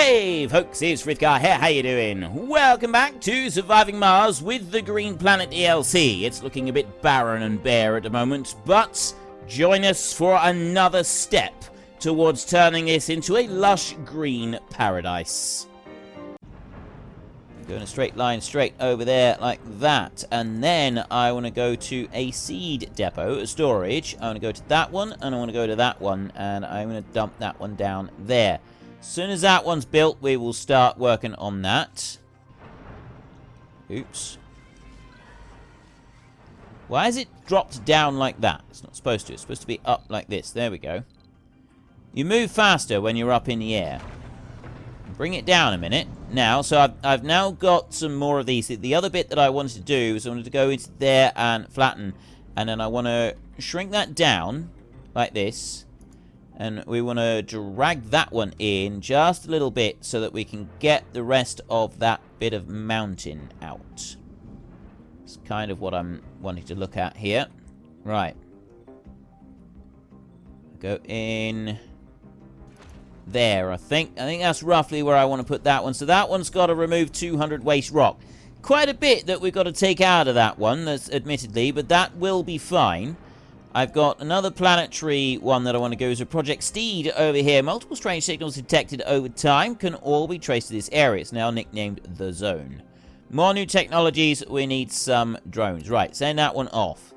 Hey folks, it's Frithgar here, how you doing? Welcome back to Surviving Mars with the Green Planet DLC. It's looking a bit barren and bare at the moment, but join us for another step towards turning this into a lush green paradise. Go in a straight line straight over there like that, and then I want to go to a seed depot, a storage. I want to go to that one, and I want to go to that one, and I'm going to dump that one down there. As soon as that one's built, we will start working on that. Oops. Why is it dropped down like that? It's not supposed to. It's supposed to be up like this. There we go. You move faster when you're up in the air. Bring it down a minute. Now, so I've now got some more of these. The other bit that I wanted to do is I wanted to go into there and flatten. And then I want to shrink that down like this. And we want to drag that one in just a little bit so that we can get the rest of that bit of mountain out. It's kind of what I'm wanting to look at here. Right. Go in there, I think. I think that's roughly where I want to put that one. So that one's got to remove 200 waste rock. Quite a bit that we've got to take out of that one, that's admittedly, but that will be fine. I've got another planetary one that I want to go to. Project Steed over here. Multiple strange signals detected over time can all be traced to this area. It's now nicknamed The Zone. More new technologies. We need some drones. Right, send that one off.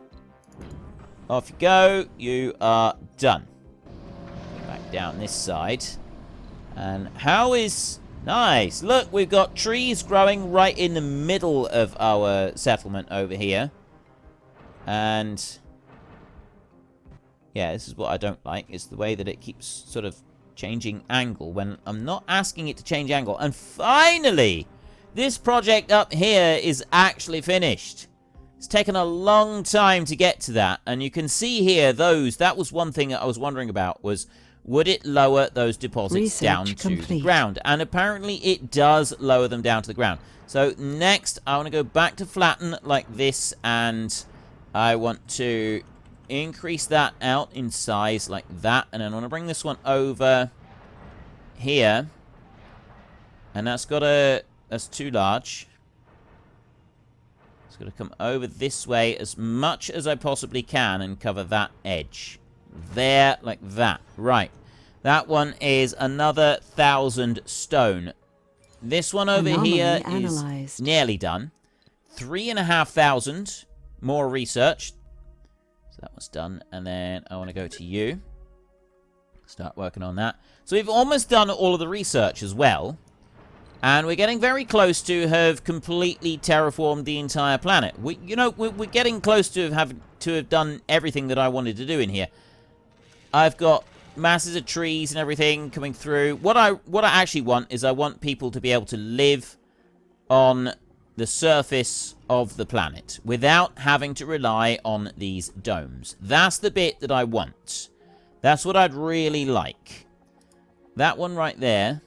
Off you go. You are done. Back down this side. And how is... Nice. Look, we've got trees growing right in the middle of our settlement over here. And... yeah, this is what I don't like. It's the way that it keeps sort of changing angle when I'm not asking it to change angle. And finally, this project up here is actually finished. It's taken a long time to get to that. And you can see here that was one thing that I was wondering about, was would it lower those deposits down to the ground? And apparently it does lower them down to the ground. So next, I want to go back to flatten like this, and I want to increase that out in size like that, and then I want to bring this one over here, and that's too large. It's got to come over this way as much as I possibly can and cover that edge there like that. Right, that one is another 1,000 stone. This one over here is nearly done. 3,500 more research. That one's done, and then I want to go to you. Start working on that. So we've almost done all of the research as well, and we're getting very close to have completely terraformed the entire planet. We're getting close to have done everything that I wanted to do in here. I've got masses of trees and everything coming through. What I actually want is I want people to be able to live on the surface of the planet without having to rely on these domes. That's the bit that I want. That's what I'd really like. That one right there.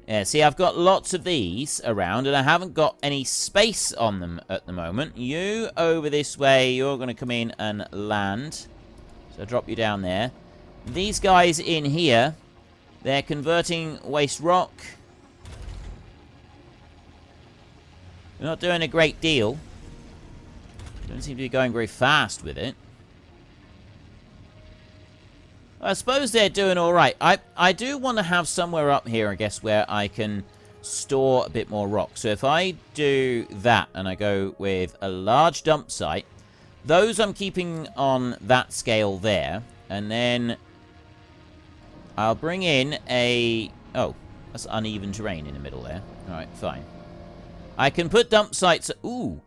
Yeah, see, I've got lots of these around, and I haven't got any space on them at the moment. You over this way, you're going to come in and land. So I'll drop you down there. These guys in here, they're converting waste rock. We're not doing a great deal. Don't seem to be going very fast with it. I suppose they're doing alright. I do want to have somewhere up here, I guess, where I can store a bit more rock. So if I do that and I go with a large dump site, those I'm keeping on that scale there. And then I'll bring in a... oh, that's uneven terrain in the middle there. Alright, fine. I can put dump sites... ooh.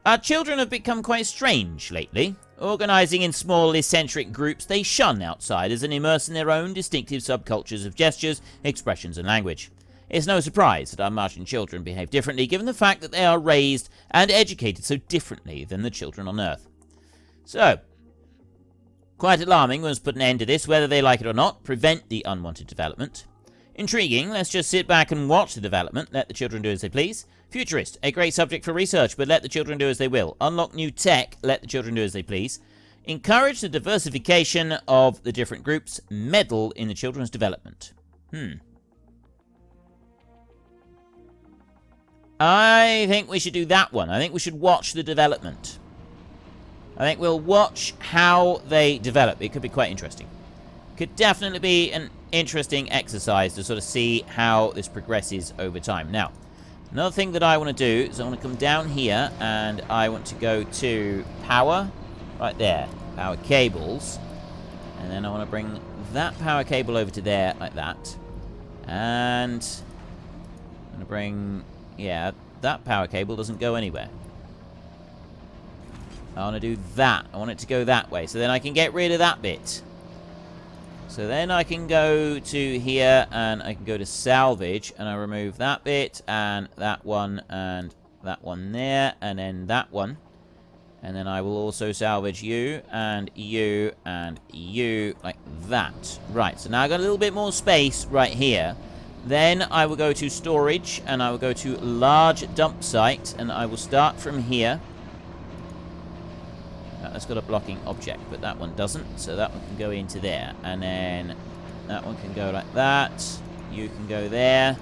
Our children have become quite strange lately. Organizing in small, eccentric groups, they shun outsiders and immerse in their own distinctive subcultures of gestures, expressions, and language. It's no surprise that our Martian children behave differently, given the fact that they are raised and educated so differently than the children on Earth. So, quite alarming. We must put an end to this, whether they like it or not, prevent the unwanted development. Intriguing. Let's just sit back and watch the development, let the children do as they please. Futurist, a great subject for research, but let the children do as they will. Unlock new tech, let the children do as they please. Encourage the diversification of the different groups. Meddle in the children's development. I think we should do that one. I think we should watch the development. I think we'll watch how they develop. It could be quite interesting. Could definitely be an interesting exercise to sort of see how this progresses over time. Now, another thing that I want to do is I want to come down here and I want to go to power. Right there. Power cables. And then I want to bring that power cable over to there like that. And I'm going to bring... yeah, that power cable doesn't go anywhere. I want to do that. I want it to go that way. So then I can get rid of that bit. So then I can go to here and I can go to salvage. And I remove that bit and that one there. And then that one. And then I will also salvage you and you and you like that. Right, so now I've got a little bit more space right here. Then I will go to storage and I will go to large dump site and I will start from here. That's got a blocking object, but that one doesn't. So that one can go into there. And then that one can go like that. You can go there.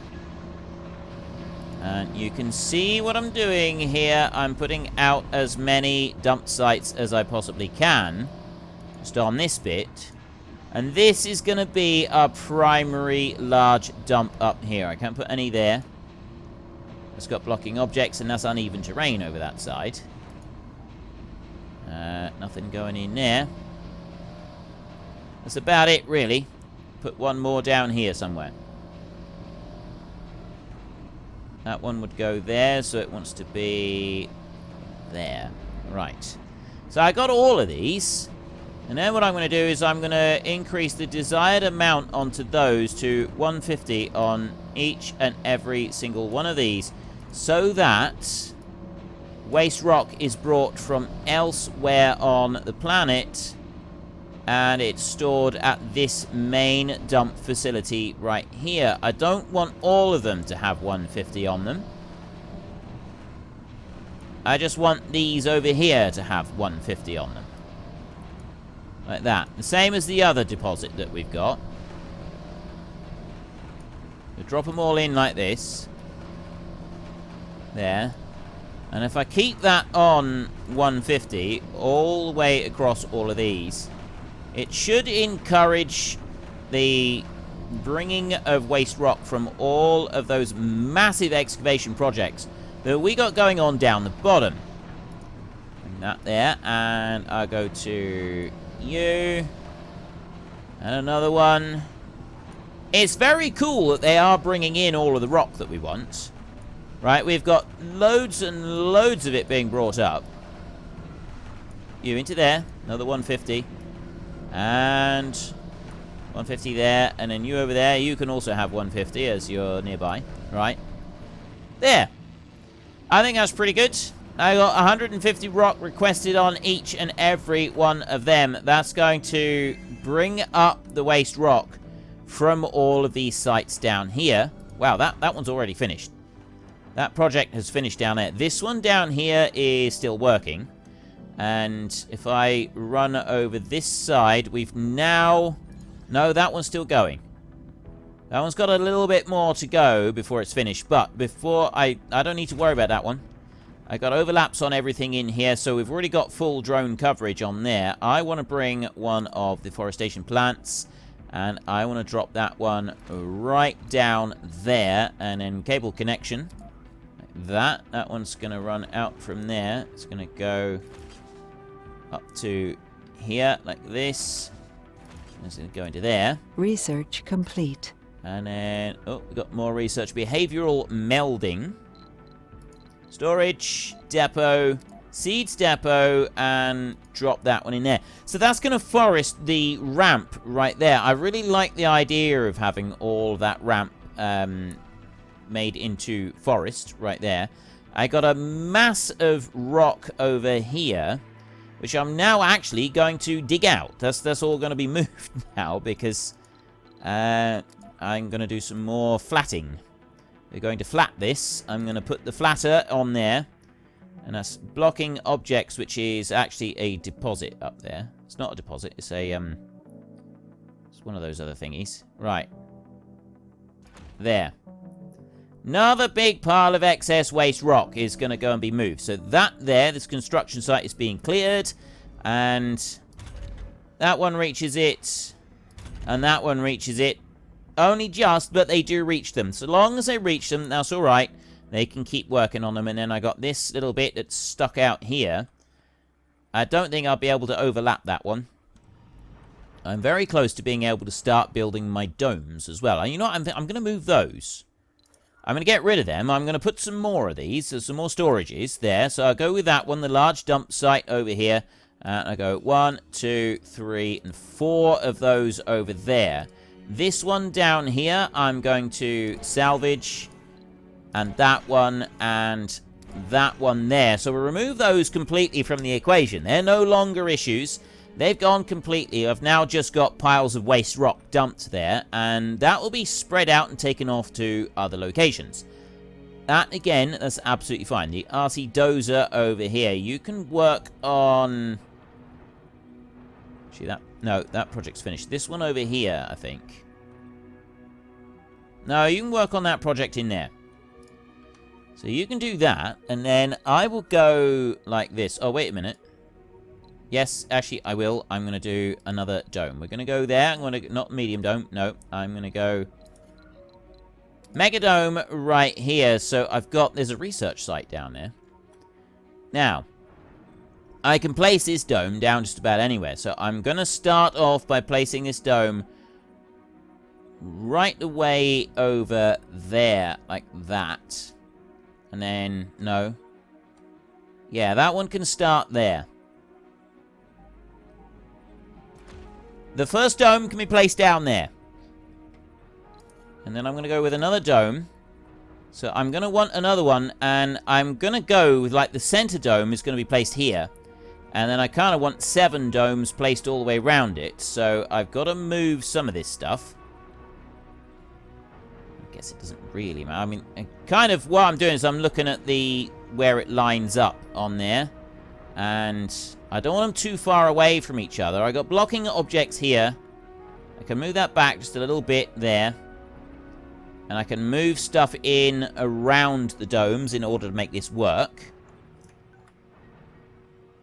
And you can see what I'm doing here. I'm putting out as many dump sites as I possibly can. Just on this bit. And this is going to be our primary large dump up here. I can't put any there. It's got blocking objects and that's uneven terrain over that side. Nothing going in there. That's about it, really. Put one more down here somewhere. That one would go there, so it wants to be there. Right. So I got all of these. And then what I'm going to do is I'm going to increase the desired amount onto those to 150 on each and every single one of these. So that waste rock is brought from elsewhere on the planet. And it's stored at this main dump facility right here. I don't want all of them to have 150 on them. I just want these over here to have 150 on them. Like that. The same as the other deposit that we've got. So drop them all in like this. There. And if I keep that on 150 all the way across all of these, it should encourage the bringing of waste rock from all of those massive excavation projects that we got going on down the bottom. Bring that there, and I'll go to you. And another one. It's very cool that they are bringing in all of the rock that we want. Right, we've got loads and loads of it being brought up. You into there, another 150. And 150 there, and then you over there. You can also have 150 as you're nearby. Right. There. I think that's pretty good. I got 150 rock requested on each and every one of them. That's going to bring up the waste rock from all of these sites down here. Wow, that one's already finished. That project has finished down there. This one down here is still working. And if I run over this side, we've now... No, that one's still going. That one's got a little bit more to go before it's finished. But before I don't need to worry about that one. I got overlaps on everything in here, so we've already got full drone coverage on there. I want to bring one of the forestation plants, and I want to drop that one right down there, and then cable connection. Like that. That one's going to run out from there. It's going to go up to here, like this. It's going to go into there. Research complete. And then, oh, we've got more research. Behavioral melding. Storage, depot, seeds depot, and drop that one in there. So that's going to forest the ramp right there. I really like the idea of having all that ramp made into forest right there. I got a mass of rock over here, which I'm now actually going to dig out. That's all going to be moved now because I'm going to do some more flatting. We're going to flat this. I'm going to put the flatter on there. And that's blocking objects, which is actually a deposit up there. It's not a deposit. It's a, it's one of those other thingies. Right. There. Another big pile of excess waste rock is going to go and be moved. So that there, this construction site is being cleared. And that one reaches it. And that one reaches it. Only just, but they do reach them. So long as they reach them, that's alright. They can keep working on them. And then I got this little bit that's stuck out here. I don't think I'll be able to overlap that one. I'm very close to being able to start building my domes as well. And you know what? I'm going to move those. I'm going to get rid of them. I'm going to put some more of these. There's some more storages there. So I'll go with that one, the large dump site over here. And I go 1, 2, 3, and 4 of those over there. This one down here, I'm going to salvage. And that one and that one there. So we'll remove those completely from the equation. They're no longer issues. They've gone completely. I've now just got piles of waste rock dumped there, and that will be spread out and taken off to other locations. That, again, that's absolutely fine. The RC dozer over here, you can work on... Actually, that project's finished. This one over here, I think. No, you can work on that project in there. So you can do that, and then I will go like this. Oh, wait a minute. Yes, actually, I will. I'm going to do another dome. We're going to go there. I'm going to... Not medium dome. No, I'm going to go... Mega dome right here. So I've got... There's a research site down there. Now, I can place this dome down just about anywhere. So I'm going to start off by placing this dome right away over there, like that. And then... No. Yeah, that one can start there. The first dome can be placed down there. And then I'm going to go with another dome. So I'm going to want another one. And I'm going to go with, like, the center dome is going to be placed here. And then I kind of want 7 domes placed all the way around it. So I've got to move some of this stuff. I guess it doesn't really matter. I mean, kind of what I'm doing is I'm looking at where it lines up on there. And I don't want them too far away from each other. I got blocking objects here. I can move that back just a little bit there. And I can move stuff in around the domes in order to make this work.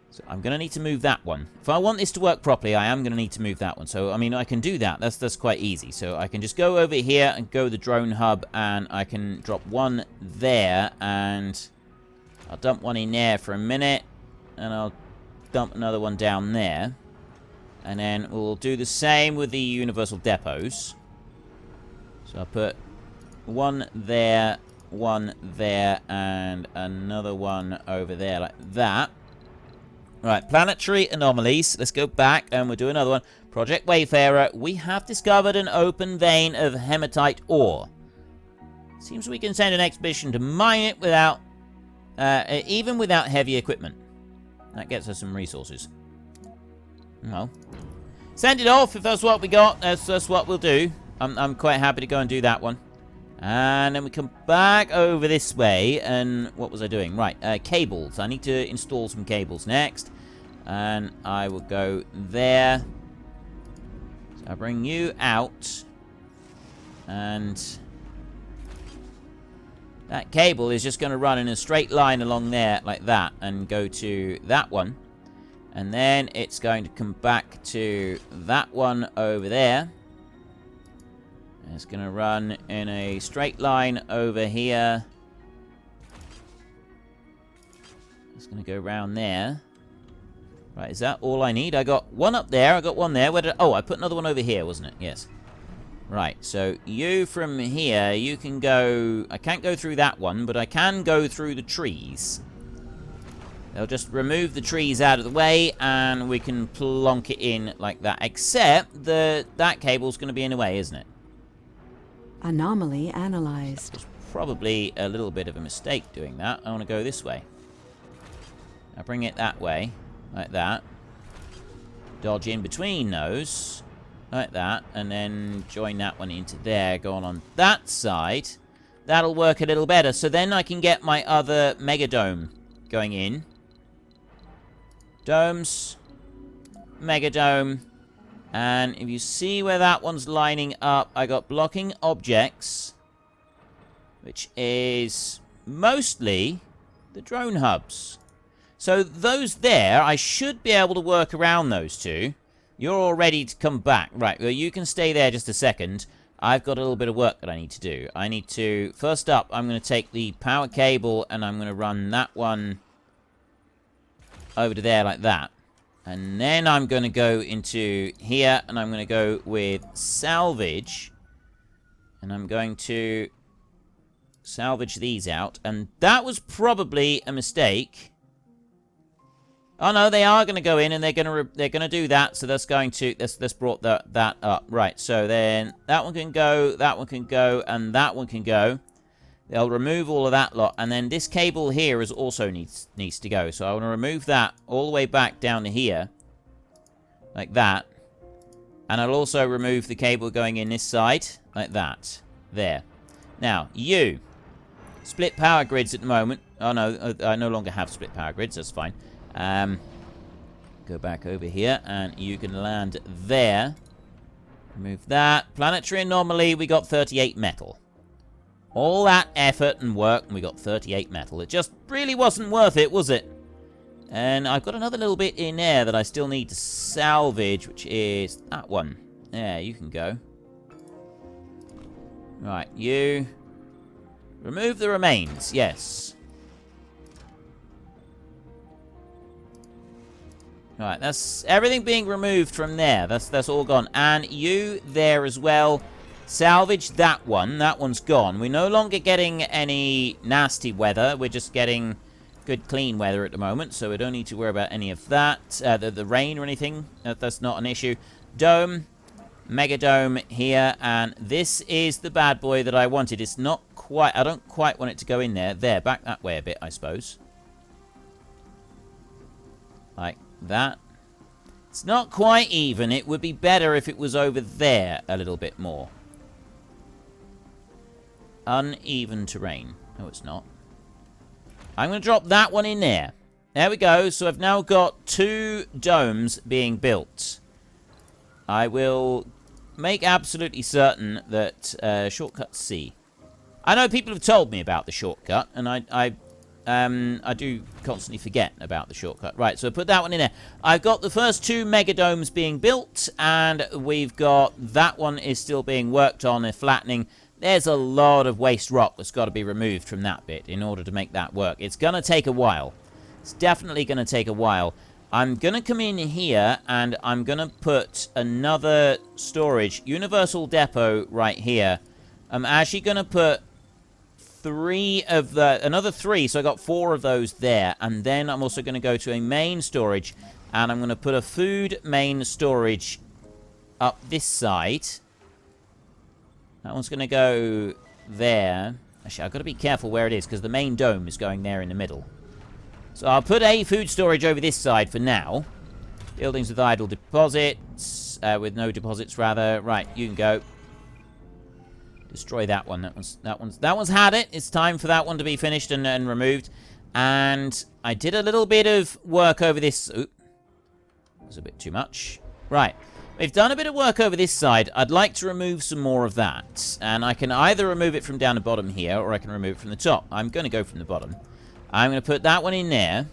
So I'm going to need to move that one. If I want this to work properly, I am going to need to move that one. So, I mean, I can do that. That's quite easy. So I can just go over here and go the drone hub. And I can drop one there. And I'll dump one in there for a minute. And I'll dump another one down there. And then we'll do the same with the universal depots. So I'll put one there, and another one over there like that. Right, planetary anomalies. Let's go back and we'll do another one. Project Wayfarer. We have discovered an open vein of hematite ore. Seems we can send an expedition to mine it without, even without heavy equipment. That gets us some resources. Well, send it off if that's what we got. That's what we'll do. I'm quite happy to go and do that one. And then we come back over this way. And what was I doing? Right, cables. I need to install some cables next. And I will go there. So I'll bring you out. And that cable is just going to run in a straight line along there like that. And go to that one. And then it's going to come back to that one over there. And it's going to run in a straight line over here. It's going to go around there. Right, is that all I need? I got one up there. I got one there. Where did... Oh, I put another one over here, wasn't it? Yes. Right, so you from here, you can go... I can't go through that one, but I can go through the trees. They'll just remove the trees out of the way, and we can plonk it in like that. Except that cable's going to be in the way, isn't it? Anomaly analyzed. It's probably a little bit of a mistake doing that. I want to go this way. I'll bring it that way, like that. Dodge in between those, like that, and then join that one into there, going on that side. That'll work a little better. So then I can get my other mega dome going in. Domes, mega dome. And if you see where that one's lining up, I got blocking objects which is mostly the drone hubs. So those there, I should be able to work around those two. You're all ready to come back. Right, well, you can stay there just a second. I've got a little bit of work that I need to do. I need to, first up, I'm going to take the power cable and I'm going to run that one over to there like that. And then I'm going to go into here and I'm going to go with salvage. And I'm going to salvage these out. And that was probably a mistake. Oh no, they are going to go in and they're going to do that. So that's going to let's brought that up. Right. So then that one can go, that one can go, and that one can go. They'll remove all of that lot, and then this cable here is also needs to go. So I want to remove that all the way back down to here, like that. And I'll also remove the cable going in this side, like that. There. Now, you. Split power grids at the moment. Oh, no, I no longer have split power grids. That's fine. Go back over here, and you can land there. Remove that. Planetary anomaly, we got 38 metal. All that effort and work, and we got 38 metal. It just really wasn't worth it, was it? And I've got another little bit in there that I still need to salvage, which is that one. There, you can go. Right, you. Remove the remains, yes. Right, that's everything being removed from there. That's all gone. And you there as well. Salvage that one. That one's gone. We're no longer getting any nasty weather. We're just getting good, clean weather at the moment. So we don't need to worry about any of that. The rain or anything. That's not an issue. Dome. Mega dome here. And this is the bad boy that I wanted. It's not quite... I don't quite want it to go in there. There, back that way a bit, I suppose. Like that. It's not quite even. It would be better if it was over there a little bit more. Uneven terrain. No, it's not. I'm going to drop that one in there. There we go. So I've now got 2 domes being built. I will make absolutely certain that shortcut C. I know people have told me about the shortcut, and I do constantly forget about the shortcut. Right, so I put that one in there. I've got the first 2 megadomes being built, and we've got that one is still being worked on and flattening. There's a lot of waste rock that's got to be removed from that bit in order to make that work. It's going to take a while. It's definitely going to take a while. I'm going to come in here, and I'm going to put another storage, universal depot right here. I'm actually going to put another 3, so I got 4 of those there, and then I'm also going to go to a main storage, and I'm going to put a food main storage up this side. That one's going to go there. Actually, I've got to be careful where it is, because the main dome is going there in the middle. So I'll put a food storage over this side for now. Buildings with idle deposits, with no deposits rather. Right, you can go. Destroy that one. That one's had it. It's time for that one to be finished and removed. And I did a little bit of work over this. Oop. That was a bit too much. Right. We've done a bit of work over this side. I'd like to remove some more of that. And I can either remove it from down the bottom here, or I can remove it from the top. I'm going to go from the bottom. I'm going to put that one in there.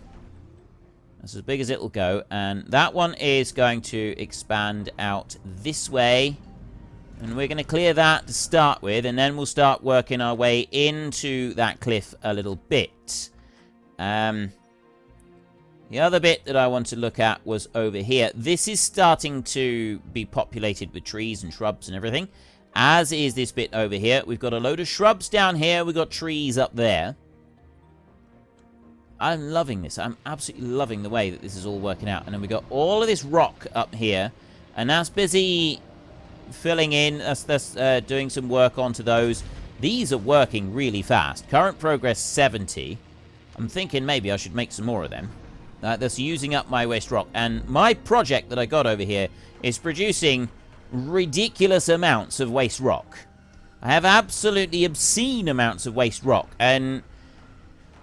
That's as big as it'll go. And that one is going to expand out this way. And we're going to clear that to start with, and then we'll start working our way into that cliff a little bit. The other bit that I want to look at was over here. This is starting to be populated with trees and shrubs and everything, as is this bit over here. We've got a load of shrubs down here. We've got trees up there. I'm loving this. I'm absolutely loving the way that this is all working out. And then we've got all of this rock up here, and that's busy filling in. That's doing some work onto those. These are working really fast. Current progress 70. I'm thinking maybe I should make some more of them. That's using up my waste rock. And my project that I got over here is producing ridiculous amounts of waste rock. I have absolutely obscene amounts of waste rock. And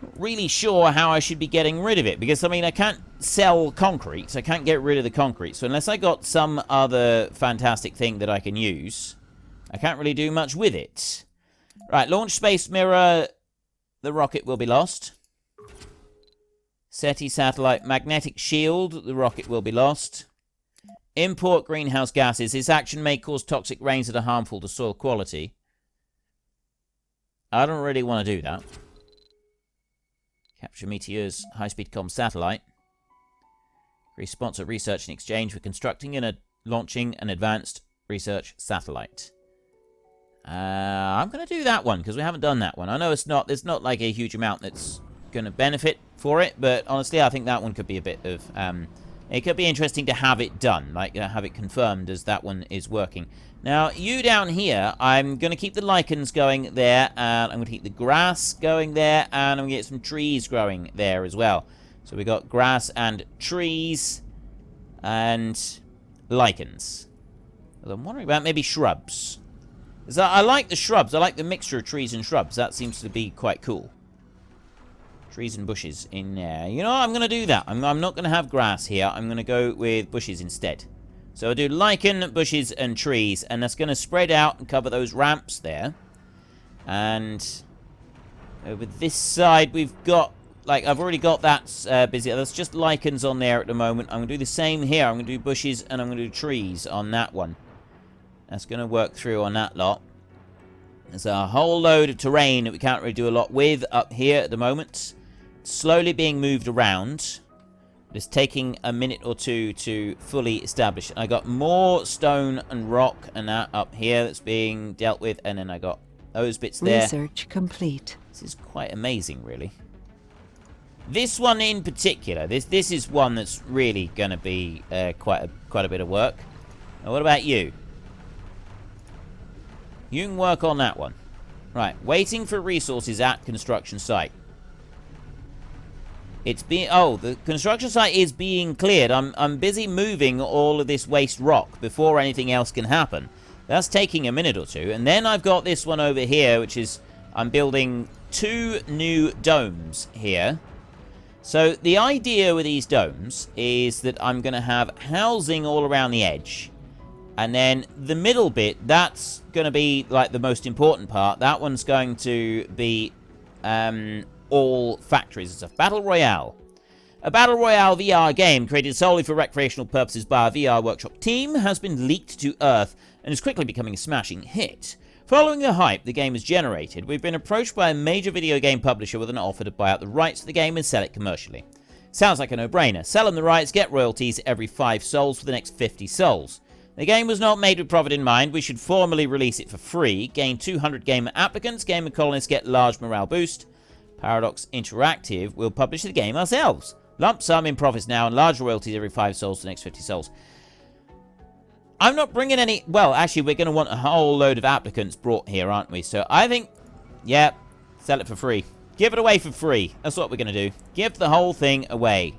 not really sure how I should be getting rid of it. Because, I mean, I can't sell concrete. So I can't get rid of the concrete. So unless I got some other fantastic thing that I can use, I can't really do much with it. Right, launch space mirror. The rocket will be lost. SETI satellite magnetic shield. The rocket will be lost. Import greenhouse gases. This action may cause toxic rains that are harmful to soil quality. I don't really want to do that. Capture meteors. High-speed comm satellite. Sponsor research in exchange for constructing and launching an advanced research satellite. I'm going to do that one because we haven't done that one. I know there's not like a huge amount that's going to benefit for it, but honestly, I think that one could be a bit of it could be interesting to have it done, like have it confirmed as that one is working. Now, you down here, I'm going to keep the lichens going there, and I'm going to keep the grass going there, and I'm going to get some trees growing there as well. So we got grass and trees and lichens. I'm wondering about maybe shrubs. I like the shrubs. I like the mixture of trees and shrubs. That seems to be quite cool. Trees and bushes in there. You know what? I'm going to do that. I'm not going to have grass here. I'm going to go with bushes instead. So I'll do lichen, bushes, and trees. And that's going to spread out and cover those ramps there. And over this side, we've got... Like, I've already got that busy. That's just lichens on there at the moment. I'm going to do the same here. I'm going to do bushes and I'm going to do trees on that one. That's going to work through on that lot. There's a whole load of terrain that we can't really do a lot with up here at the moment. It's slowly being moved around. It's taking a minute or two to fully establish. I got more stone and rock and that up here that's being dealt with. And then I got those bits there. Research complete. This is quite amazing, really. This one in particular, this is one that's really going to be quite a bit of work. Now, what about you? You can work on that one. Right, waiting for resources at construction site. The construction site is being cleared. I'm busy moving all of this waste rock before anything else can happen. That's taking a minute or two. And then I've got this one over here, which is I'm building 2 new domes here. So the idea with these domes is that I'm going to have housing all around the edge. And then the middle bit, that's going to be like the most important part. That one's going to be all factories. It's a Battle Royale. A Battle Royale VR game created solely for recreational purposes by a VR workshop team has been leaked to Earth and is quickly becoming a smashing hit. Following the hype the game has generated, we've been approached by a major video game publisher with an offer to buy out the rights to the game and sell it commercially. Sounds like a no-brainer. Sell them the rights, get royalties every 5 souls for the next 50 souls. The game was not made with profit in mind. We should formally release it for free. Gain 200 gamer applicants. Gamer colonists get large morale boost. Paradox Interactive will publish the game ourselves. Lump sum in profits now and large royalties every 5 souls for the next 50 souls. I'm not bringing any... Well, actually, we're going to want a whole load of applicants brought here, aren't we? So I think... Yeah, sell it for free. Give it away for free. That's what we're going to do. Give the whole thing away.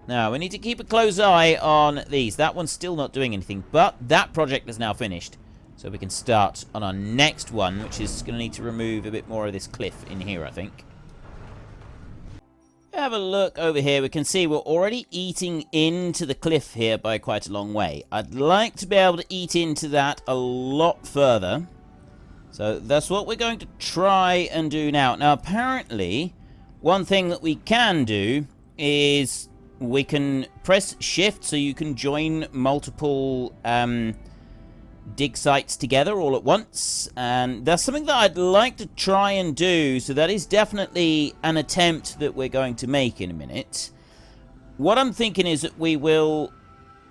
Now, we need to keep a close eye on these. That one's still not doing anything, but that project is now finished. So we can start on our next one, which is going to need to remove a bit more of this cliff in here, I think. Have a look over here. We can see we're already eating into the cliff here by quite a long way. I'd like to be able to eat into that a lot further. So that's what we're going to try and do now. Now, apparently, one thing that we can do is we can press shift so you can join multiple dig sites together all at once, and that's something that I'd like to try and do. So that is definitely an attempt that we're going to make in a minute. What I'm thinking is that we will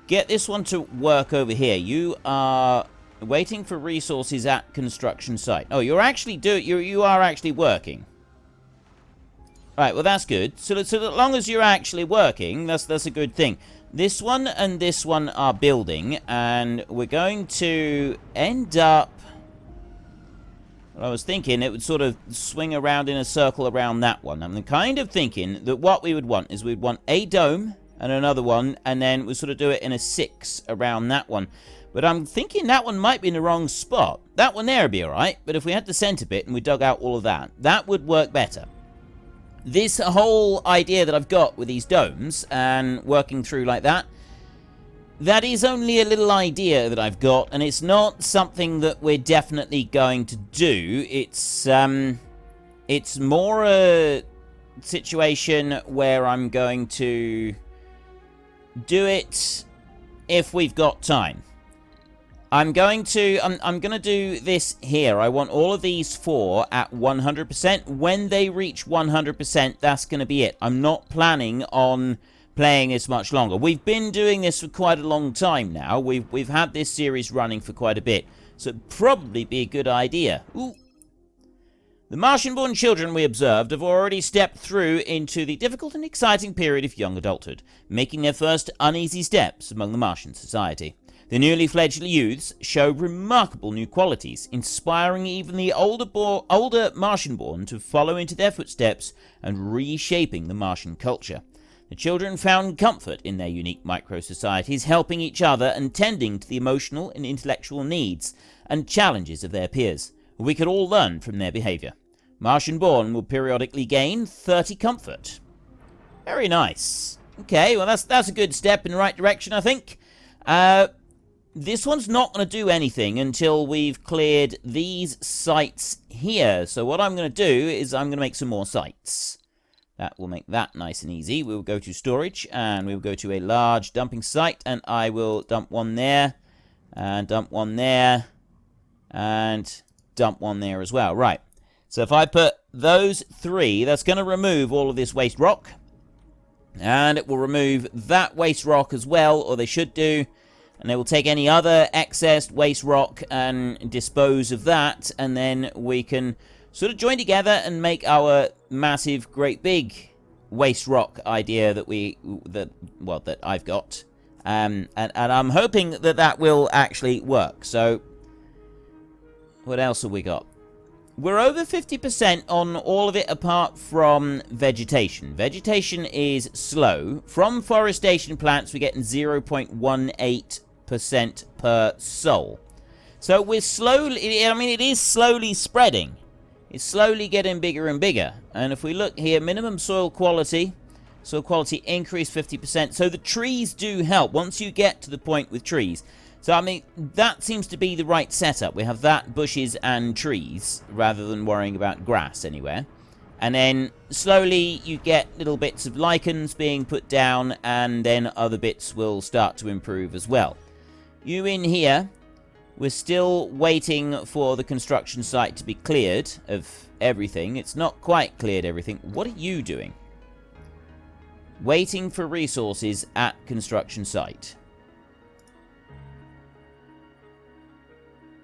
get this one to work over here. You are waiting for resources at construction site. Oh, you're actually you are actually working. Right, well that's good. So as long as you're actually working, that's a good thing. This one and this one are building, and we're going to end up... Well, I was thinking it would sort of swing around in a circle around that one. I'm kind of thinking that what we would want is we'd want a dome and another one, and then we'll sort of do it in a 6 around that one. But I'm thinking that one might be in the wrong spot. That one there would be alright, but if we had the center bit and we dug out all of that, that would work better. This whole idea that I've got with these domes and working through like that, that is only a little idea that I've got, and it's not something that we're definitely going to do. It's more a situation where I'm going to do it if we've got time. I'm going to do this here. I want all of these 4 at 100%. When they reach 100%, that's going to be it. I'm not planning on playing this much longer. We've been doing this for quite a long time now. We've had this series running for quite a bit, so it'd probably be a good idea. Ooh. The Martian-born children we observed have already stepped through into the difficult and exciting period of young adulthood, making their first uneasy steps among the Martian society. The newly fledged youths show remarkable new qualities, inspiring even the older Martian-born to follow into their footsteps and reshaping the Martian culture. The children found comfort in their unique micro-societies, helping each other and tending to the emotional and intellectual needs and challenges of their peers. We could all learn from their behavior. Martian-born will periodically gain 30 comfort. Very nice. Okay, well that's a good step in the right direction, I think. This one's not going to do anything until we've cleared these sites here. So what I'm going to do is I'm going to make some more sites. That will make that nice and easy. We will go to storage, and we will go to a large dumping site, and I will dump one there, and dump one there, and dump one there as well. Right. So if I put those 3, that's going to remove all of this waste rock. And it will remove that waste rock as well, or they should do. And they will take any other excess waste rock and dispose of that. And then we can sort of join together and make our massive, great big waste rock idea that I've got. And I'm hoping that will actually work. So what else have we got? We're over 50% on all of it apart from vegetation. Vegetation is slow. From forestation plants, we're getting 0.18% per soul. So we're slowly, I mean, it is slowly spreading. It's slowly getting bigger and bigger. And if we look here, minimum soil quality increased 50%. So the trees do help once you get to the point with trees. So, I mean, that seems to be the right setup. We have that, bushes and trees, rather than worrying about grass anywhere. And then, slowly, you get little bits of lichens being put down, and then other bits will start to improve as well. You in here, we're still waiting for the construction site to be cleared of everything. It's not quite cleared everything. What are you doing? Waiting for resources at construction site.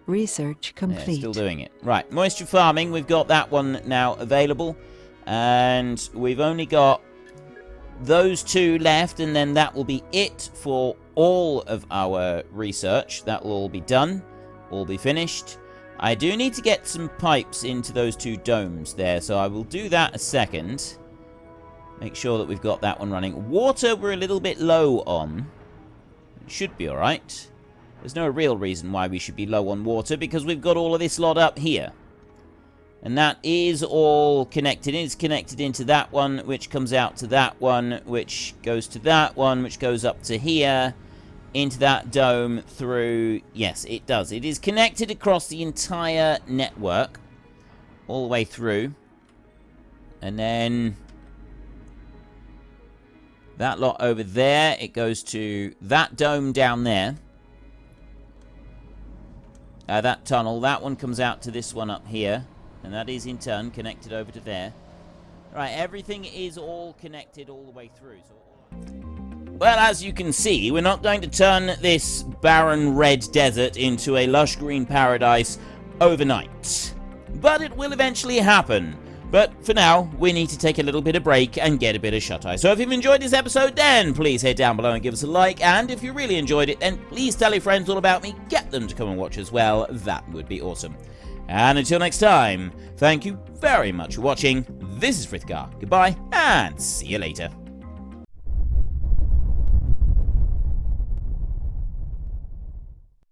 Research complete. Yeah, still doing it. Right, moisture farming, we've got that one now available. And we've only got those 2 left, and then that will be it for all of our research. That will all be done, all be finished. I do need to get some pipes into those 2 domes there, so I will do that a second. Make sure that we've got that one running. Water we're a little bit low on. It should be alright. There's no real reason why we should be low on water, because we've got all of this lot up here. And that is all connected. It's connected into that one, which comes out to that one, which goes to that one, which goes up to here, into that dome, through... Yes, it does. It is connected across the entire network, all the way through. And then... that lot over there, it goes to that dome down there. That tunnel, that one comes out to this one up here. And that is, in turn, connected over to there. Right, everything is all connected all the way through. Well, as you can see, we're not going to turn this barren red desert into a lush green paradise overnight. But it will eventually happen. But for now, we need to take a little bit of break and get a bit of shut-eye. So if you've enjoyed this episode, then please head down below and give us a like. And if you really enjoyed it, then please tell your friends all about me. Get them to come and watch as well. That would be awesome. And until next time, thank you very much for watching. This is Frithgar. Goodbye, and see you later.